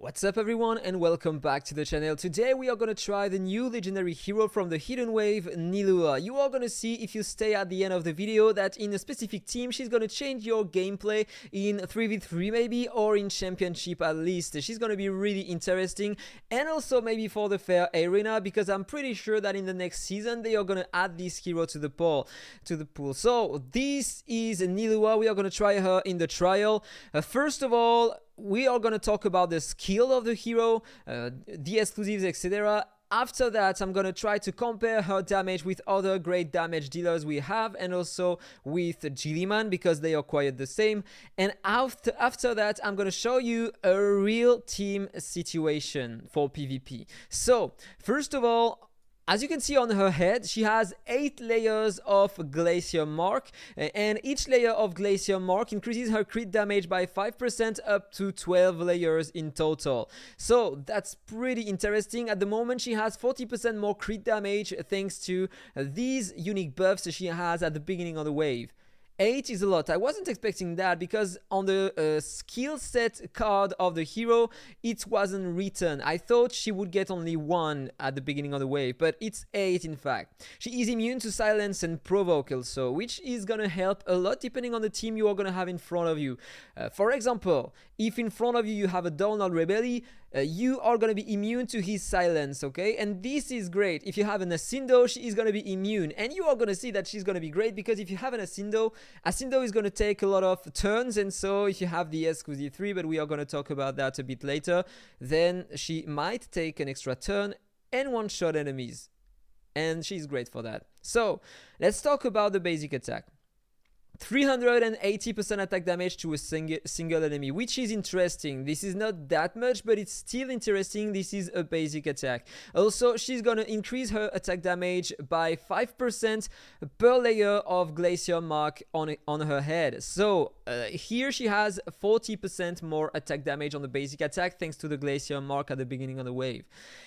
What's up everyone and welcome back to the channel. Today we are gonna try the new legendary hero from the hidden wave, NILUA. You are gonna see if you stay at the end of the video that in a specific team she's gonna change your gameplay in 3v3 maybe, or in championship at least. She's gonna be really interesting, and also maybe for the fair arena, because I'm pretty sure that in the next season they are gonna add this hero to the pool. So this is NILUA. We are gonna try her in the trial. First of all, we are going to talk about the skill of the hero, the exclusives, etc. After that, I'm going to try to compare her damage with other great damage dealers we have, and also with Gilliman, because they are quite the same. And after that, I'm going to show you a real team situation for PvP. So, first of all, as you can see on her head, she has 8 layers of Glacier Mark, and each layer of Glacier Mark increases her crit damage by 5% up to 12 layers in total. So that's pretty interesting. At the moment, she has 40% more crit damage thanks to these unique buffs she has at the beginning of the wave. 8 is a lot. I wasn't expecting that, because on the skill set card of the hero, it wasn't written. I thought she would get only 1 at the beginning of the wave, but it's 8 in fact. She is immune to silence and provoke also, which is gonna help a lot depending on the team you are gonna have in front of you. For example, if in front of you you have a Download Rebelli, you are going to be immune to his silence, okay? And this is great. If you have an Asindo, she is going to be immune. And you are going to see that she's going to be great, because if you have an Asindo is going to take a lot of turns. And so if you have the exclusive 3, but we are going to talk about that a bit later, then she might take an extra turn and one-shot enemies. And she's great for that. So let's talk about the basic attack. 380% attack damage to a single enemy, which is interesting. This is not that much, but it's still interesting. This is a basic attack. Also, she's gonna increase her attack damage by 5% per layer of Glacier Mark on her head. So here she has 40% more attack damage on the basic attack thanks to the Glacier Mark at the beginning of the wave.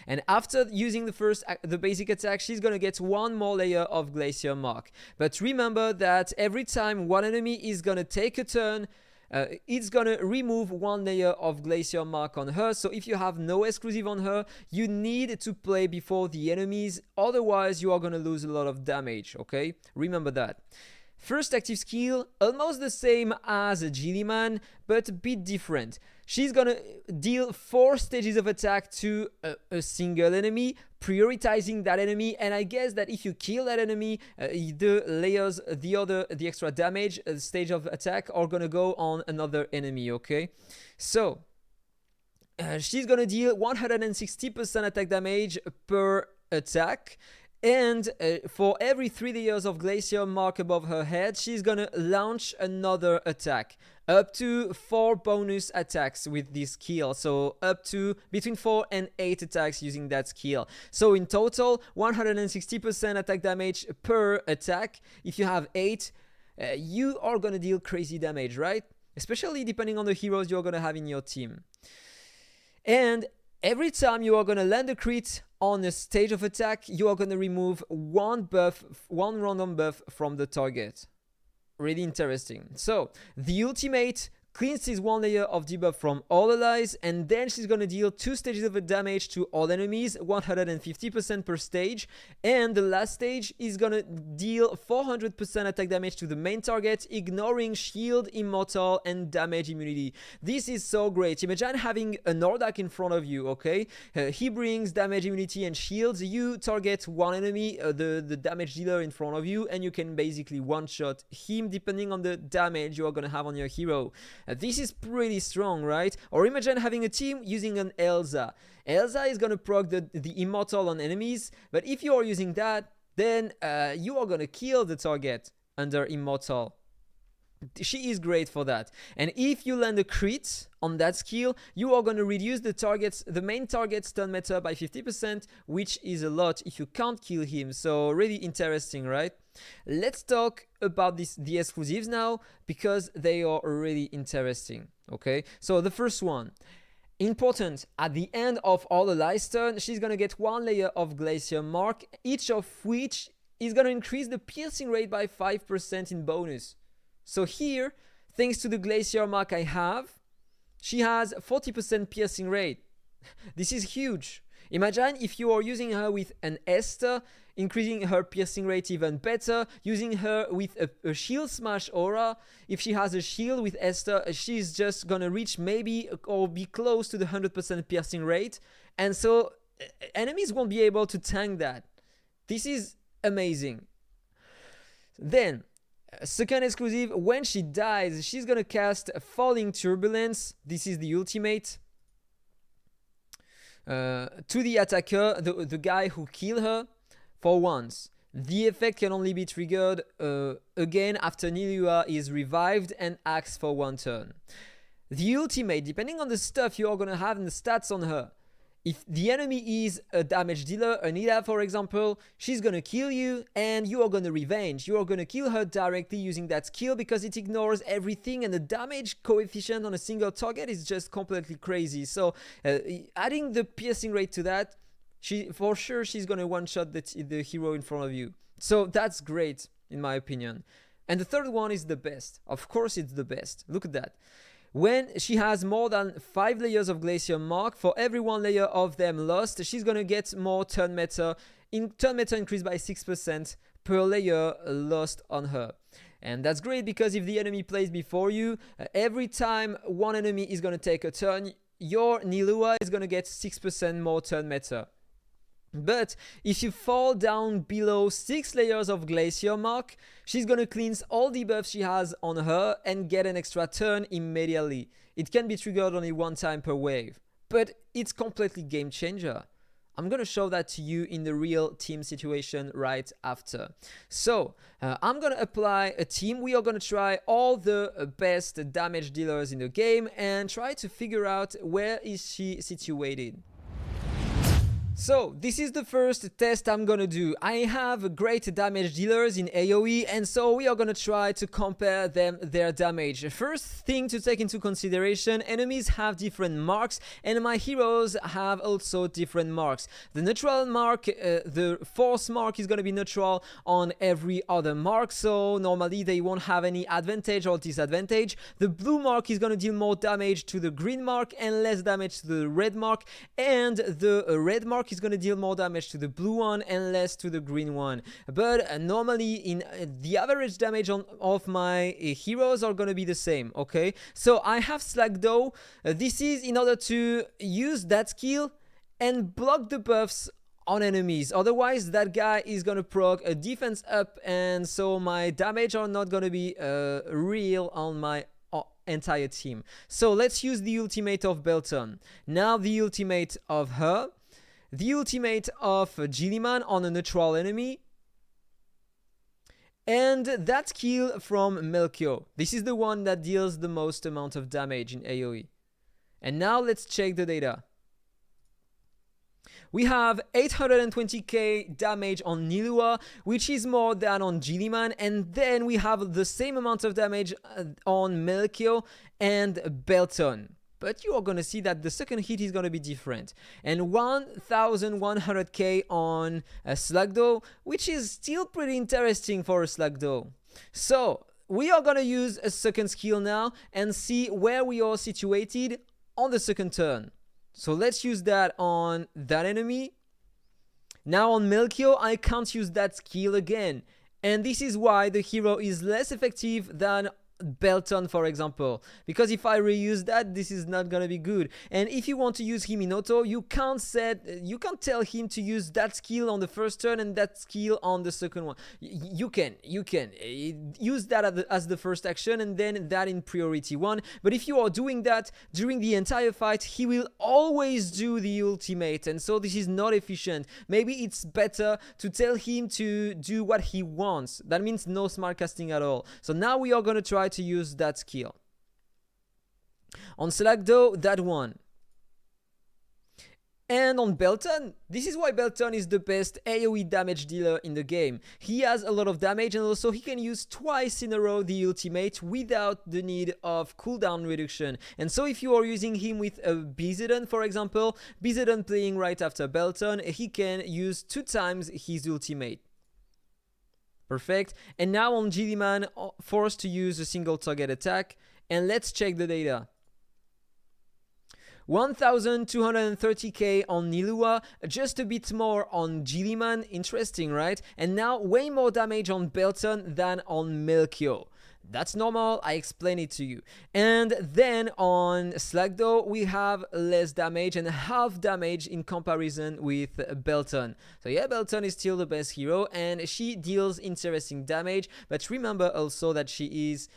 And after using the basic attack, she's gonna get 1 more layer of Glacier Mark. But remember that every time one enemy is gonna take a turn, it's gonna remove 1 layer of Glacier Mark on her. So if you have no exclusive on her, you need to play before the enemies, otherwise you are gonna lose a lot of damage, okay? Remember that. First active skill, almost the same as Gilliman, but a bit different. She's gonna deal 4 stages of attack to a single enemy, prioritizing that enemy. And I guess that if you kill that enemy, the layers, the extra damage, stage of attack are gonna go on another enemy, okay? So she's gonna deal 160% attack damage per attack. And for every 3 layers of Glacier Mark above her head, she's gonna launch another attack. Up to 4 bonus attacks with this skill. So up to between 4 and 8 attacks using that skill. So in total, 160% attack damage per attack. If you have 8, you are gonna deal crazy damage, right? Especially depending on the heroes you're gonna have in your team. And every time you are gonna land a crit on a stage of attack, you are gonna remove 1 random buff from the target. Really interesting. So the ultimate cleanses 1 layer of debuff from all allies, and then she's gonna deal 2 stages of damage to all enemies, 150% per stage. And the last stage is gonna deal 400% attack damage to the main target, ignoring shield, immortal, and damage immunity. This is so great. Imagine having a Nordak in front of you, okay? He brings damage immunity and shields. You target one enemy, the damage dealer in front of you, and you can basically one-shot him depending on the damage you are gonna have on your hero. This is pretty strong, right? Or imagine having a team using an Elsa. Elsa is gonna proc the immortal on enemies, but if you are using that, then you are gonna kill the target under immortal. She is great for that. And if you land a crit on that skill, you are going to reduce the main target's stun meter by 50%, which is a lot if you can't kill him. So really interesting, right? Let's talk about the exclusives now, because they are really interesting, okay? So the first one, important, at the end of all allies turn, she's going to get 1 layer of Glacier Mark, each of which is going to increase the piercing rate by 5% in bonus. So here, thanks to the Glacier Mark I have, She has 40% piercing rate. This is huge. Imagine if you are using her with an Esther, increasing her piercing rate even better, using her with a shield smash aura. If she has a shield with Esther, she's just gonna reach maybe or be close to the 100% piercing rate, and so enemies won't be able to tank that. This is amazing. Then, second exclusive, when she dies, she's gonna cast Falling Turbulence. This is the ultimate. To the attacker, the guy who killed her, for once. The effect can only be triggered again after NILUA is revived and acts for 1 turn. The ultimate, depending on the stuff you are gonna have in the stats on her, if the enemy is a damage dealer, a NILUA for example, she's gonna kill you and you are gonna revenge. You are gonna kill her directly using that skill because it ignores everything, and the damage coefficient on a single target is just completely crazy. So adding the piercing rate to that, for sure she's gonna one-shot the hero in front of you. So that's great in my opinion. And the third one is the best. Of course it's the best. Look at that. When she has more than 5 layers of Glacier Mark, for every 1 layer of them lost, she's gonna get more turn meta. Turn meta increased by 6% per layer lost on her. And that's great because if the enemy plays before you, every time one enemy is gonna take a turn, your NILUA is gonna get 6% more turn meta. But if you fall down below 6 layers of Glacier Mark, she's gonna cleanse all debuffs she has on her and get an extra turn immediately. It can be triggered only 1 time per wave, but it's completely game changer. I'm gonna show that to you in the real team situation right after. So I'm gonna apply a team. We are gonna try all the best damage dealers in the game and try to figure out where is she situated. So this is the first test I'm gonna do. I have great damage dealers in AoE, and so we are gonna try to compare their damage. First thing to take into consideration, enemies have different marks and my heroes have also different marks. The neutral mark, the force mark is gonna be neutral on every other mark, so normally they won't have any advantage or disadvantage. The blue mark is gonna deal more damage to the green mark and less damage to the red mark, and the red mark is going to deal more damage to the blue one and less to the green one. But normally in the average damage of my heroes are going to be the same. Okay, so I have Slagdow. This is in order to use that skill and block the buffs on enemies. Otherwise that guy is gonna proc a defense up, and so my damage are not gonna be real on my entire team. So let's use the ultimate of Belton. Now the ultimate of her. The ultimate of Gilliman on a neutral enemy. And that skill from Melchior. This is the one that deals the most amount of damage in AoE. And now let's check the data. We have 820k damage on NILUA, which is more than on Gilliman, and then we have the same amount of damage on Melchior and Belton. But you are going to see that the second hit is going to be different. And 1100k on a Slagdow, which is still pretty interesting for a Slagdow. So we are going to use a second skill now and see where we are situated on the second turn. So let's use that on that enemy. Now on Melchior, I can't use that skill again. And this is why the hero is less effective than Belton, for example, because if I reuse that, this is not gonna be good. And if you want to use him in auto, you can't tell him to use that skill on the first turn and that skill on the second one. You can use that as the first action and then that in priority 1. But if you are doing that during the entire fight, he will always do the ultimate, and so this is not efficient. Maybe it's better to tell him to do what he wants. That means no smart casting at all. So now we are gonna try to use that skill. On Slagdow, that one. And on Belton, this is why Belton is the best AoE damage dealer in the game. He has a lot of damage, and also he can use twice in a row the ultimate without the need of cooldown reduction. And so if you are using him with a Bizedon, for example, Bizedon playing right after Belton, he can use 2 times his ultimate. Perfect. And now on Gilliman, forced to use a single target attack. And let's check the data. 1230k on NILUA, just a bit more on Gilliman, interesting, right? And now way more damage on Belton than on Melchior. That's normal, I explain it to you. And then on Slagdo, we have less damage and half damage in comparison with Belton. So yeah, Belton is still the best hero and she deals interesting damage, but remember also that she's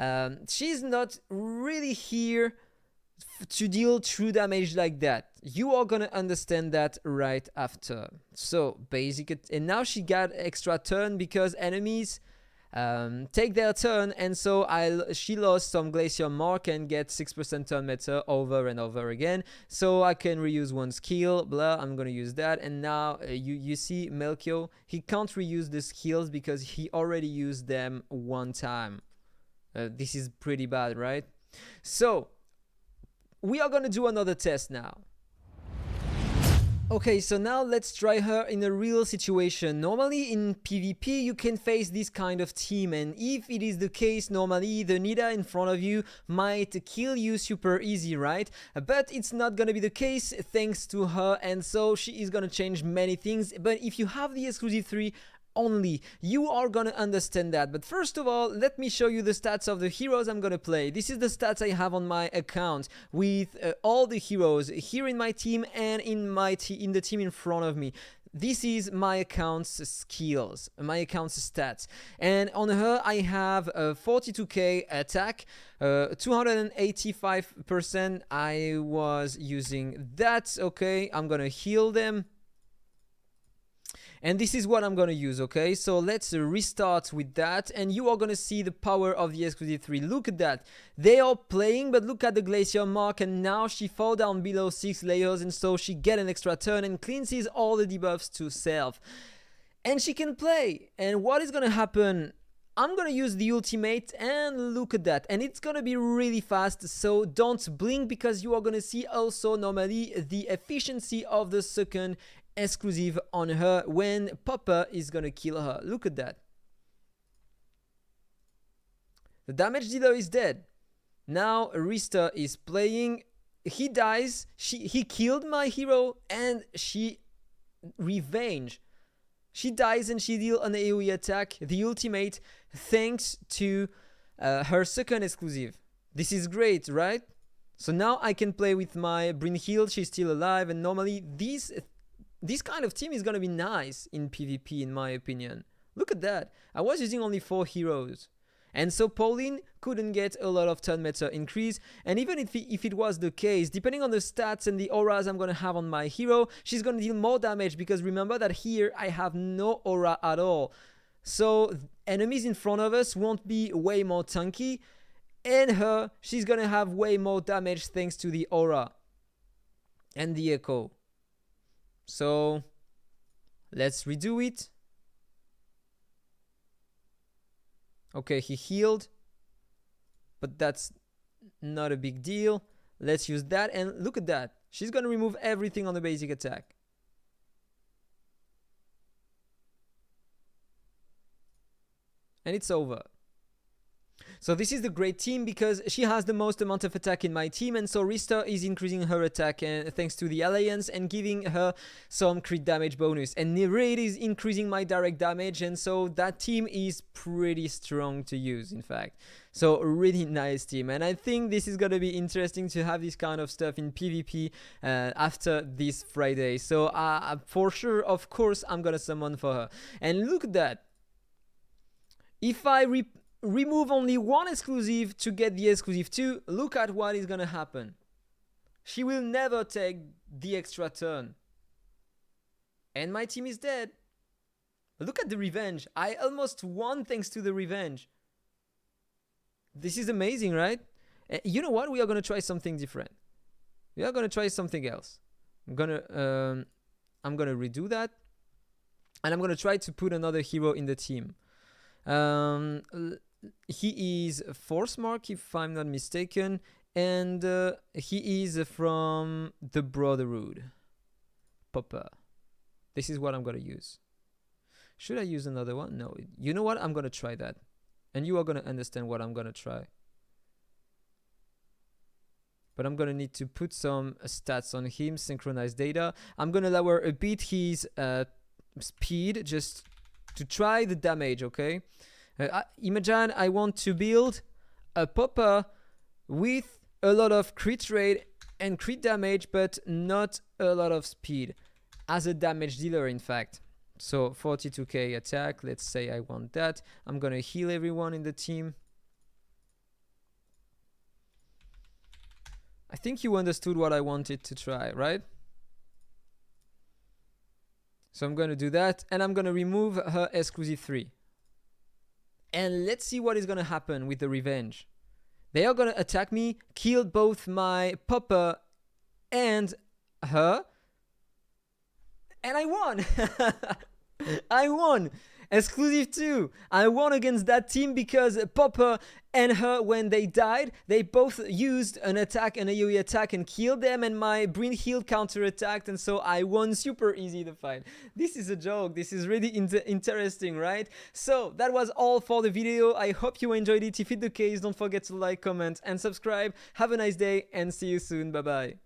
not really here to deal true damage like that. You are gonna understand that right after. So basic, and now she got extra turn because enemies take their turn, and so she lost some Glacier Mark and get 6% turn meter over and over again. So I can reuse one skill, blah, I'm gonna use that. And now you see Melchior, he can't reuse the skills because he already used them one time. This is pretty bad, right? So we are gonna do another test now. Okay, so now let's try her in a real situation. Normally in PvP you can face this kind of team, and if it is the case, normally the Nida in front of you might kill you super easy, right? But it's not gonna be the case thanks to her, and so she is gonna change many things. But if you have the exclusive 3 only, you are gonna understand that. But first of all, let me show you the stats of the heroes I'm gonna play. This is the stats I have on my account with all the heroes here in my team and in the team in front of me. This is my account's skills, my account's stats. And on her, I have 42k attack, 285%. I was using that. Okay, I'm gonna heal them. And this is what I'm gonna use, okay? So let's restart with that, and you are gonna see the power of the exclusive 3. Look at that. They are playing, but look at the Glacier Mark, and now she fall down below 6 layers, and so she get an extra turn and cleanses all the debuffs to self. And she can play. And what is gonna happen? I'm gonna use the ultimate, and look at that. And it's gonna be really fast, so don't blink, because you are gonna see also normally the efficiency of the second exclusive on her when Popper is gonna kill her. Look at that. The damage dealer is dead. Now Arista is playing. He dies. He killed my hero and she revenge. She dies and she deals an AoE attack, the ultimate, thanks to her second exclusive. This is great, right? So now I can play with my Brynhild. She's still alive, and normally this kind of team is gonna be nice in PvP, in my opinion. Look at that. I was using only 4 heroes. And so Pauline couldn't get a lot of turn meter increase. And even if it was the case, depending on the stats and the auras I'm gonna have on my hero, she's gonna deal more damage, because remember that here I have no aura at all. So enemies in front of us won't be way more tanky. And she's gonna have way more damage thanks to the aura and the echo. So let's redo it. Okay, he healed, but that's not a big deal. Let's use that, and look at that. She's gonna remove everything on the basic attack. And it's over. So this is the great team, because she has the most amount of attack in my team, and so Rista is increasing her attack and thanks to the alliance, and giving her some crit damage bonus. And Raid is increasing my direct damage, and so that team is pretty strong to use, in fact. So a really nice team, and I think this is gonna be interesting to have this kind of stuff in PvP after this Friday. So for sure, of course, I'm gonna summon for her. And look at that. If I remove only one exclusive to get the exclusive 2, look at what is gonna happen. She will never take the extra turn. And my team is dead. Look at the revenge. I almost won thanks to the revenge. This is amazing, right? You know what? We are gonna try something different. We are gonna try something else. I'm gonna redo that. And I'm gonna try to put another hero in the team. He is Force Mark, if I'm not mistaken, and he is from the Brotherhood. Popper. This is what I'm gonna use. Should I use another one? No. You know what? I'm gonna try that, and you are gonna understand what I'm gonna try. but I'm gonna need to put some stats on him, synchronize data. I'm gonna lower a bit his speed just to try the damage, okay? Imagine I want to build a popper with a lot of crit rate and crit damage, but not a lot of speed as a damage dealer, in fact. So 42k attack, let's say I want that. I'm gonna heal everyone in the team. I think you understood what I wanted to try, right? So I'm gonna do that, and I'm gonna remove her exclusive 3. And let's see what is gonna happen with the revenge. They are gonna attack me, kill both my popper and her, and I won. I won. Exclusive 2. I won against that team because Popper and her, when they died, they both used an attack, an AoE attack, and killed them, and my Brynhild counter-attacked, and so I won super easy the fight. This is a joke. This is really interesting, right? So that was all for the video. I hope you enjoyed it. If it's the case, don't forget to like, comment, and subscribe. Have a nice day, and see you soon. Bye-bye.